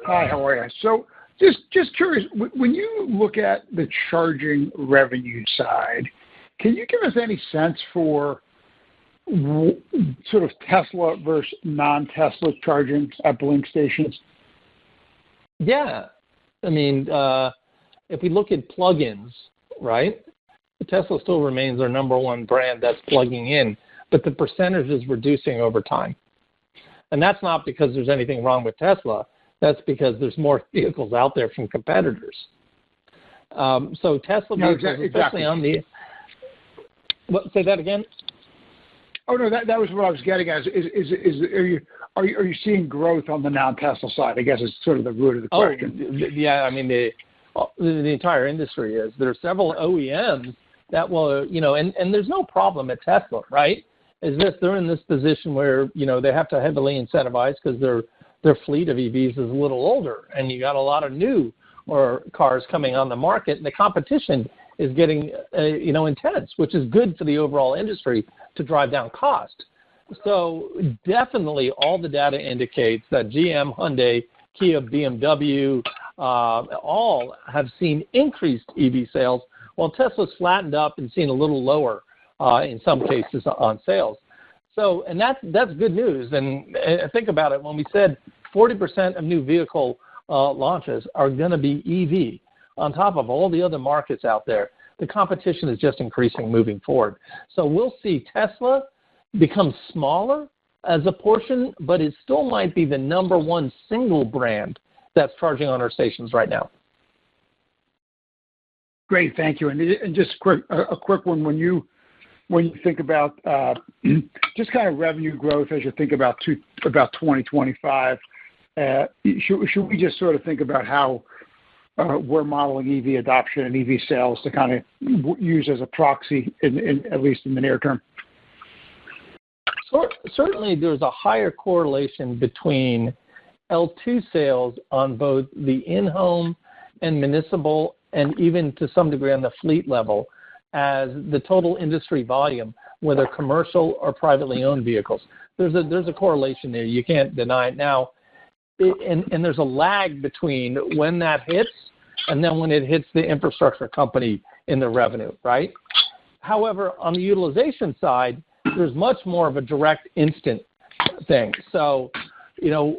Hi, how are you? So just curious, when you look at the charging revenue side, can you give us any sense for sort of Tesla versus non-Tesla charging at Blink stations? Yeah. I mean, if we look at plugins, right, Tesla still remains our number one brand that's plugging in, but the percentage is reducing over time. And that's not because there's anything wrong with Tesla. That's because there's more vehicles out there from competitors. So Tesla, especially on the... What, say that again? Oh no, that was what I was getting at. Are you seeing growth on the non-Tesla side? I guess is sort of the root of the question. Yeah, I mean the entire industry is. There are several OEMs that will, and there's no problem at Tesla, right? Is this they're in this position where they have to heavily incentivize because their fleet of EVs is a little older, and you got a lot of new cars coming on the market, and the competition is getting intense, which is good for the overall industry to drive down cost. So definitely all the data indicates that GM, Hyundai, Kia, BMW, all have seen increased EV sales, while Tesla's flattened up and seen a little lower in some cases on sales. So, and that's good news. And think about it, when we said 40% of new vehicle launches are going to be EV, on top of all the other markets out there, the competition is just increasing moving forward. So we'll see Tesla become smaller as a portion, but it still might be the number one single brand that's charging on our stations right now. Great, thank you. And just a quick one, when you think about just kind of revenue growth as you think about 2025, should we just sort of think about how we're modeling EV adoption and EV sales to kind of use as a proxy, at least in the near term? Certainly, there's a higher correlation between L2 sales on both the in-home and municipal, and even to some degree on the fleet level, as the total industry volume, whether commercial or privately owned vehicles. There's a correlation there. You can't deny it. Now, and there's a lag between when that hits and then when it hits the infrastructure company in the revenue, right? However, on the utilization side, there's much more of a direct instant thing. So,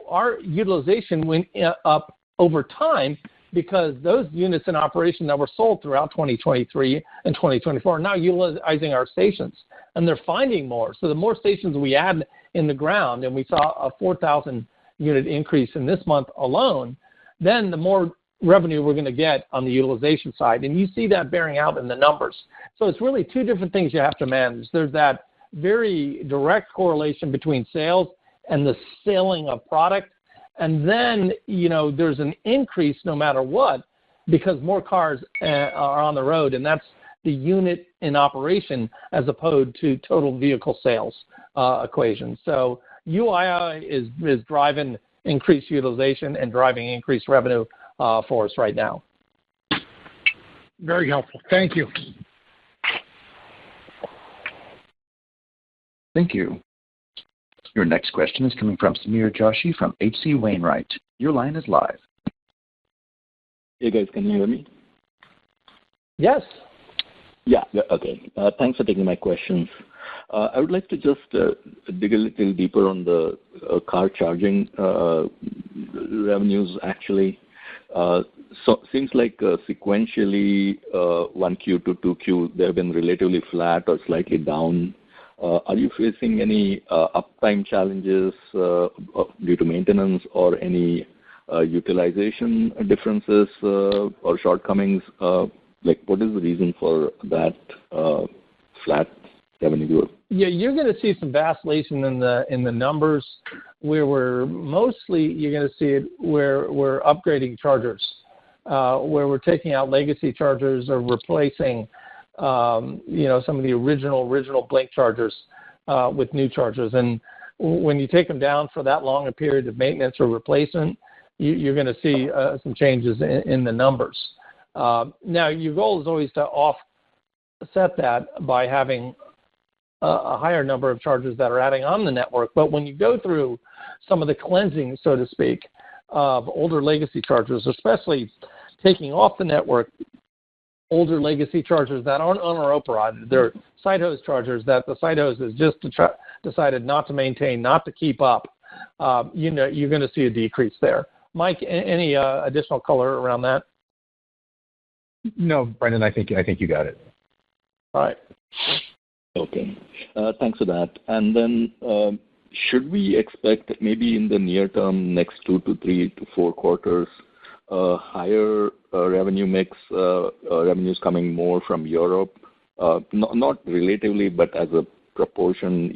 our utilization went up over time because those units in operation that were sold throughout 2023 and 2024 are now utilizing our stations, and they're finding more. So the more stations we add in the ground, and we saw a 4,000 unit increase in this month alone, then the more revenue we're going to get on the utilization side. And you see that bearing out in the numbers. So it's really two different things you have to manage. There's that very direct correlation between sales and the selling of product. And then, there's an increase no matter what, because more cars are on the road, and that's the unit in operation as opposed to total vehicle sales equation. So UII is driving increased utilization and driving increased revenue for us right now. Very helpful. Thank you. Thank you. Your next question is coming from Samir Joshi from H.C. Wainwright. Your line is live. Hey, guys, can you hear me? Yes. Yeah, okay. Thanks for taking my questions. I would like to just dig a little deeper on the car charging revenues, actually. So seems like sequentially 1Q to 2Q, they've been relatively flat or slightly down. Are you facing any uptime challenges due to maintenance or any utilization differences or shortcomings? What is the reason for that flat revenue growth? Yeah, you're going to see some vacillation in the numbers where you're going to see it where we're upgrading chargers, where we're taking out legacy chargers or replacing some of the original Blink chargers with new chargers. And when you take them down for that long a period of maintenance or replacement, you're going to see some changes in the numbers. Now, your goal is always to offset that by having a higher number of chargers that are adding on the network. But when you go through some of the cleansing, so to speak, of older legacy chargers, especially taking off the network older legacy chargers that aren't owner-operated, they're site host chargers that the site host has just decided not to maintain, not to keep up, you're going to see a decrease there. Mike, any additional color around that? No, Brendan, I think you got it. All right. Okay. Thanks for that. And then should we expect maybe in the near term, next 2 to 3 to 4 quarters, higher revenue mix, revenues coming more from Europe, not relatively, but as a proportion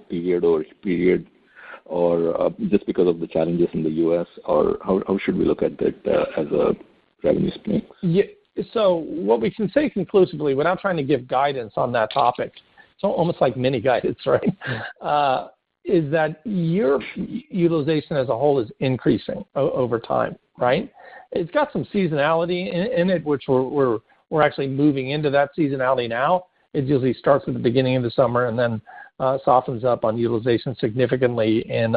period over period, or just because of the challenges in the U.S., or how should we look at that as a revenue mix? Yeah. So what we can say conclusively, without trying to give guidance on that topic, it's almost like mini guidance, right? Is that your utilization as a whole is increasing over time, right? It's got some seasonality in it, which we're actually moving into that seasonality now. It usually starts at the beginning of the summer and then softens up on utilization significantly in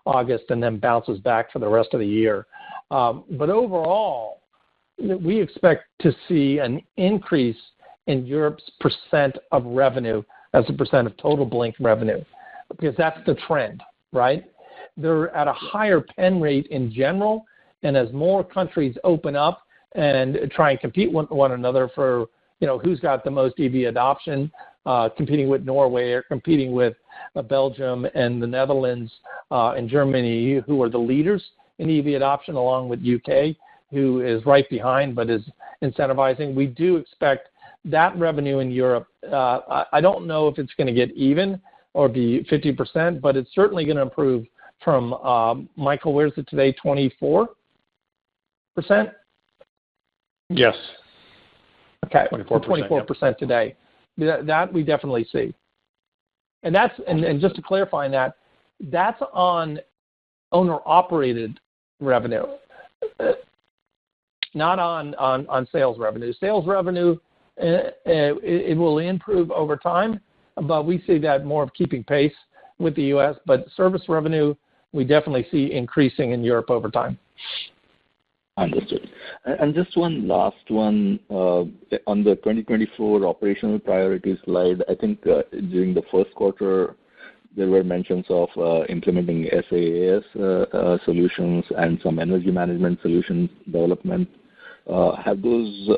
August and then bounces back for the rest of the year. But overall, we expect to see an increase in Europe's percent of revenue as a percent of total Blink revenue, because that's the trend, right? They're at a higher pen rate in general, and as more countries open up and try and compete with one another for, who's got the most EV adoption, competing with Norway or competing with Belgium and the Netherlands and Germany, who are the leaders in EV adoption along with UK, who is right behind but is incentivizing. We do expect that revenue in Europe. I don't know if it's going to get even or be 50%, but it's certainly going to improve from, Michael, where's it today, 24%? Yes. Okay, 24%, 24% today. That we definitely see. And that's and just to clarify on that, that's on owner-operated revenue, not on sales revenue. Sales revenue, it will improve over time, but we see that more of keeping pace with the U.S. But service revenue, we definitely see increasing in Europe over time. Understood. And just one last one on the 2024 operational priorities slide. I think during the first quarter, there were mentions of implementing SaaS solutions and some energy management solution development. Have those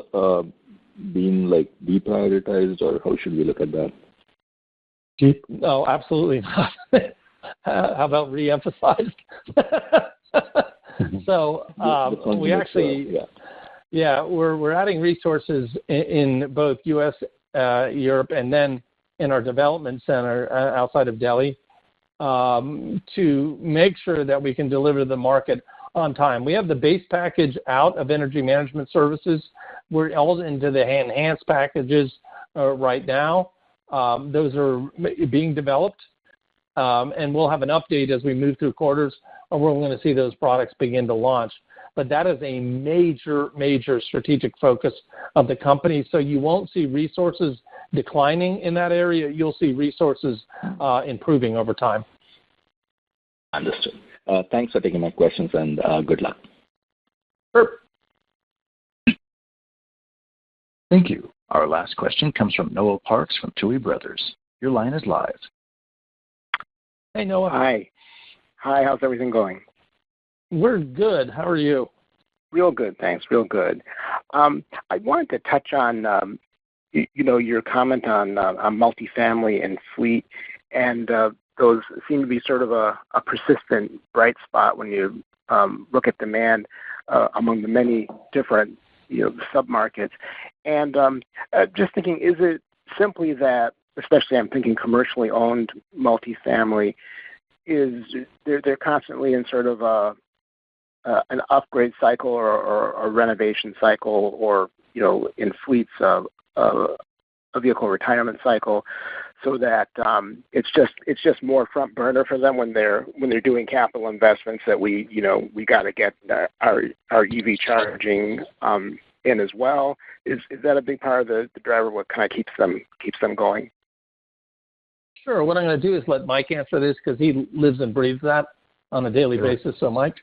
been deprioritized, or how should we look at that? No, absolutely not. How about re-emphasized? So we actually, we're adding resources in both U.S., Europe, and then in our development center outside of Delhi to make sure that we can deliver the market on time. We have the base package out of energy management services. We're all into the enhanced packages right now. Those are being developed, and we'll have an update as we move through quarters, or we're going to see those products begin to launch. But that is a major, major strategic focus of the company. So you won't see resources declining in that area. You'll see resources improving over time. Understood. Thanks for taking my questions, and good luck. Sure. Thank you. Our last question comes from Noah Parks from Tuohy Brothers. Your line is live. Hey, Noah. Hi. How's everything going? We're good. How are you? Real good, thanks. Real good. I wanted to touch on, your comment on multifamily and fleet, and those seem to be sort of a persistent bright spot when you look at demand among the many different, submarkets. And just thinking, is it simply that, especially I'm thinking commercially owned multifamily, is they're constantly in sort of an upgrade cycle or a renovation cycle, or in fleets a vehicle retirement cycle, so that it's just more front burner for them when they're doing capital investments that we got to get our EV charging in as well. Is that a big part of the driver? What kind of keeps them going? Sure. What I'm going to do is let Mike answer this because he lives and breathes that on a daily basis. So, Mike.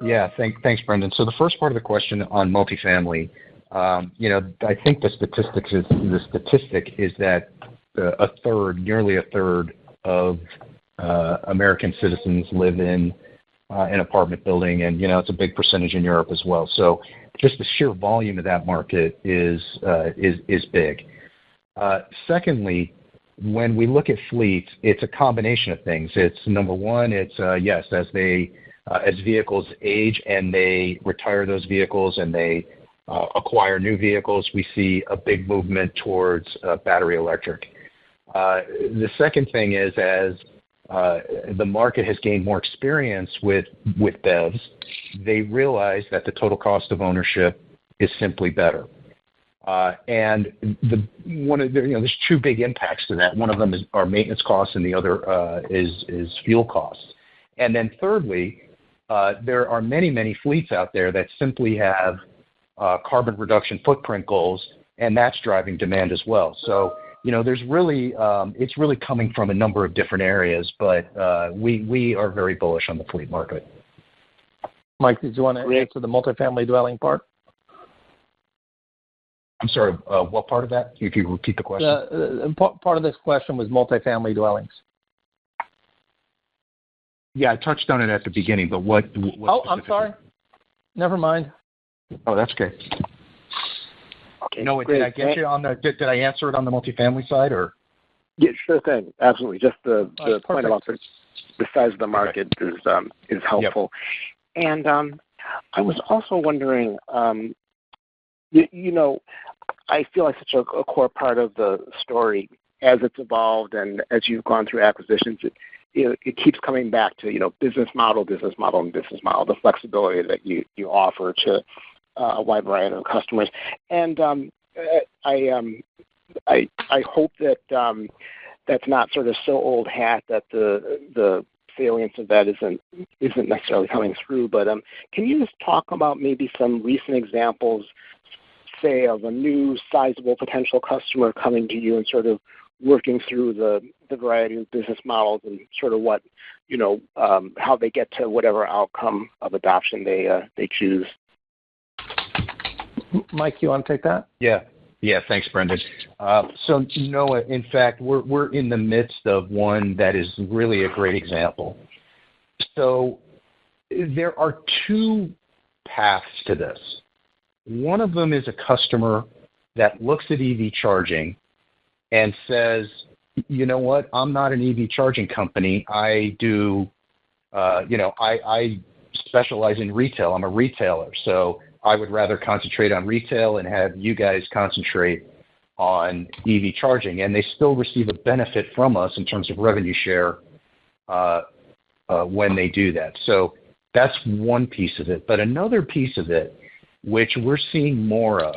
Yeah, thanks, Brendan. So the first part of the question on multifamily, I think the statistic is that nearly a third of American citizens live in an apartment building, and it's a big percentage in Europe as well. So just the sheer volume of that market is big. Secondly, when we look at fleets, it's a combination of things. It's number one, it's yes, as vehicles age and they retire those vehicles and they acquire new vehicles, we see a big movement towards battery electric. The second thing is, as the market has gained more experience with BEVs, they realize that the total cost of ownership is simply better. And there's two big impacts to that. One of them is our maintenance costs, and the other is fuel costs. And then thirdly, there are many fleets out there that simply have carbon reduction footprint goals, and that's driving demand as well. So there's really it's really coming from a number of different areas, but we are very bullish on the fleet market. Mike, did you want to answer the multifamily dwelling part? I'm sorry, what part of that? If you repeat the question. Part of this question was multifamily dwellings. Yeah, I touched on it at the beginning, but what I'm sorry. Never mind. Oh, that's okay. Okay. No, did I get you on the? Did I answer it on the multifamily side, or? Yeah, sure thing. Absolutely. Just the point about the size of the market is helpful. And I was also wondering, I feel like such a core part of the story as it's evolved and as you've gone through acquisitions, it keeps coming back to, business model, the flexibility that you offer to a wide variety of customers. And I hope that that's not sort of so old hat that the salience of that isn't necessarily coming through. But can you just talk about maybe some recent examples, say, of a new sizable potential customer coming to you and sort of working through the variety of business models and sort of what, how they get to whatever outcome of adoption they choose? Mike, you want to take that? Yeah, thanks, Brendan. So Noah, in fact, we're in the midst of one that is really a great example. So there are two paths to this. One of them is a customer that looks at EV charging and says, you know what, I'm not an EV charging company. I do, I specialize in retail. I'm a retailer. So I would rather concentrate on retail and have you guys concentrate on EV charging. And they still receive a benefit from us in terms of revenue share when they do that. So that's one piece of it. But another piece of it, which we're seeing more of,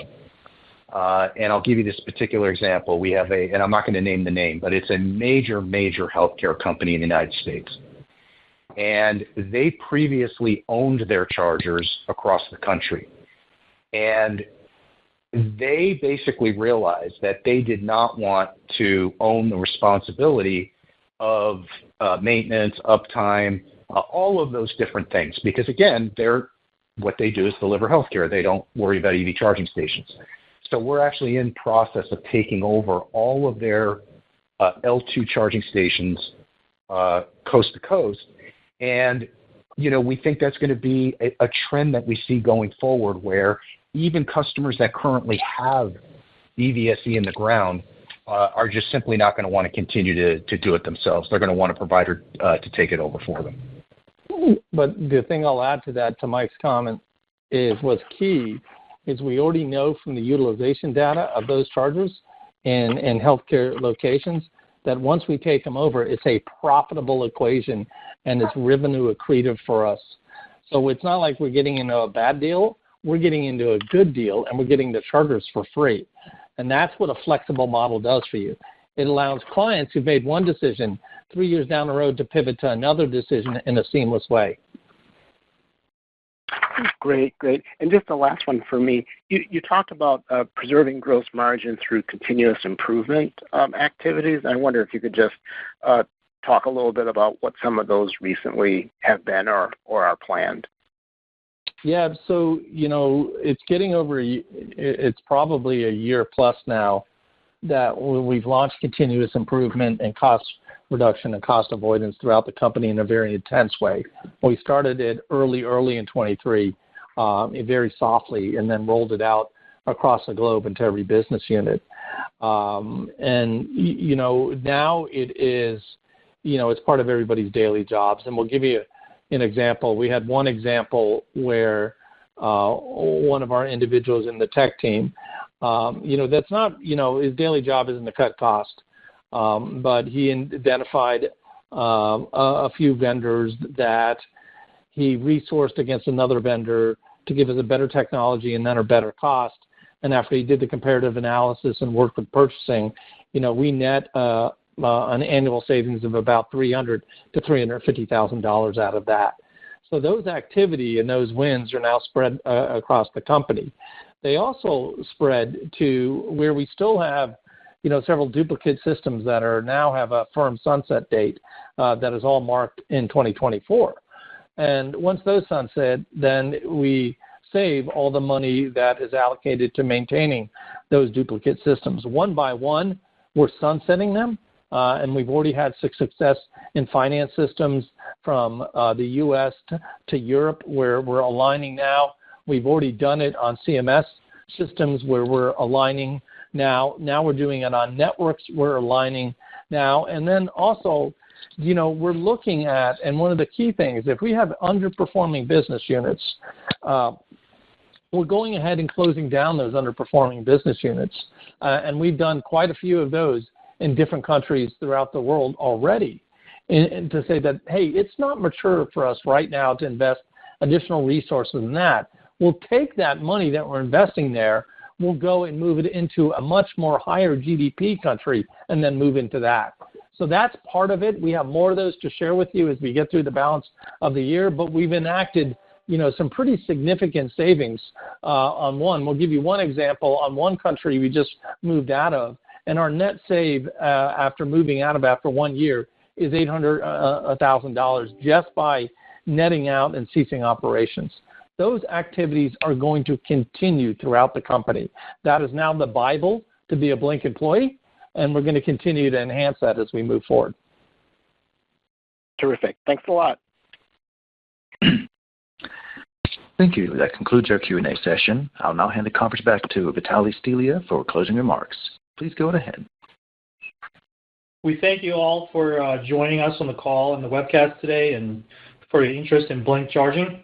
and I'll give you this particular example. We have and I'm not going to name the name, but it's a major healthcare company in the United States. And they previously owned their chargers across the country. And they basically realized that they did not want to own the responsibility of maintenance, uptime, all of those different things. Because, again, what they do is deliver healthcare. They don't worry about EV charging stations. So we're actually in process of taking over all of their L2 charging stations coast to coast. And, we think that's going to be a trend that we see going forward where even customers that currently have EVSE in the ground are just simply not going to want to continue to do it themselves. They're going to want a provider to take it over for them. But the thing I'll add to that, to Mike's comment, is what's key is we already know from the utilization data of those chargers in healthcare locations that once we take them over, it's a profitable equation and it's revenue accretive for us. So it's not like we're getting into a bad deal. We're getting into a good deal, and we're getting the chargers for free. And that's what a flexible model does for you. It allows clients who've made one decision 3 years down the road to pivot to another decision in a seamless way. Great. And just the last one for me. You talked about preserving gross margin through continuous improvement activities. I wonder if you could just talk a little bit about what some of those recently have been or are planned. Yeah, so, it's getting over, it's probably a year plus now that we've launched continuous improvement and cost reduction and cost avoidance throughout the company in a very intense way. We started it early in 23, very softly, and then rolled it out across the globe into every business unit. Now it is, it's part of everybody's daily jobs. And we'll give you an example. We had one example where one of our individuals in the tech team, that's not, his daily job isn't to cut cost, but he identified a few vendors that he resourced against another vendor to give us a better technology and then a better cost. And after he did the comparative analysis and worked with purchasing, we net an annual savings of about $300,000 to $350,000 out of that. So those activity and those wins are now spread across the company. They also spread to where we still have, several duplicate systems that now have a firm sunset date that is all marked in 2024. And once those sunset, then we save all the money that is allocated to maintaining those duplicate systems. One by one, we're sunsetting them. And we've already had success in finance systems from the U.S. to Europe, where we're aligning now. We've already done it on CMS systems where we're aligning now. Now we're doing it on networks. We're aligning now. And then also, we're looking at, and one of the key things, if we have underperforming business units, we're going ahead and closing down those underperforming business units. And we've done quite a few of those in different countries throughout the world already. And to say that, hey, it's not mature for us right now to invest additional resources in that. We'll take that money that we're investing there, we'll go and move it into a much more higher GDP country and then move into that. So that's part of it. We have more of those to share with you as we get through the balance of the year, but we've enacted some pretty significant savings on one. We'll give you one example. On one country we just moved out of, and our net save after moving out of after 1 year is $800,000 just by netting out and ceasing operations. Those activities are going to continue throughout the company. That is now the Bible to be a Blink employee, and we're going to continue to enhance that as we move forward. Terrific. Thanks a lot. Thank you. That concludes our Q&A session. I'll now hand the conference back to Vitaly Stelia for closing remarks. Please go ahead. We thank you all for joining us on the call and the webcast today and for your interest in Blink Charging.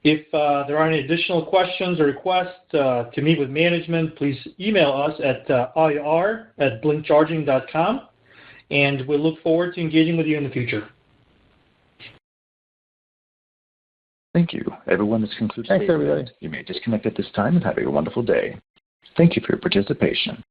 If there are any additional questions or requests to meet with management, please email us at ir@blinkcharging.com, and we look forward to engaging with you in the future. Thank you. Everyone, this concludes Thanks, today's everybody. event. You may disconnect at this time and have a wonderful day. Thank you for your participation.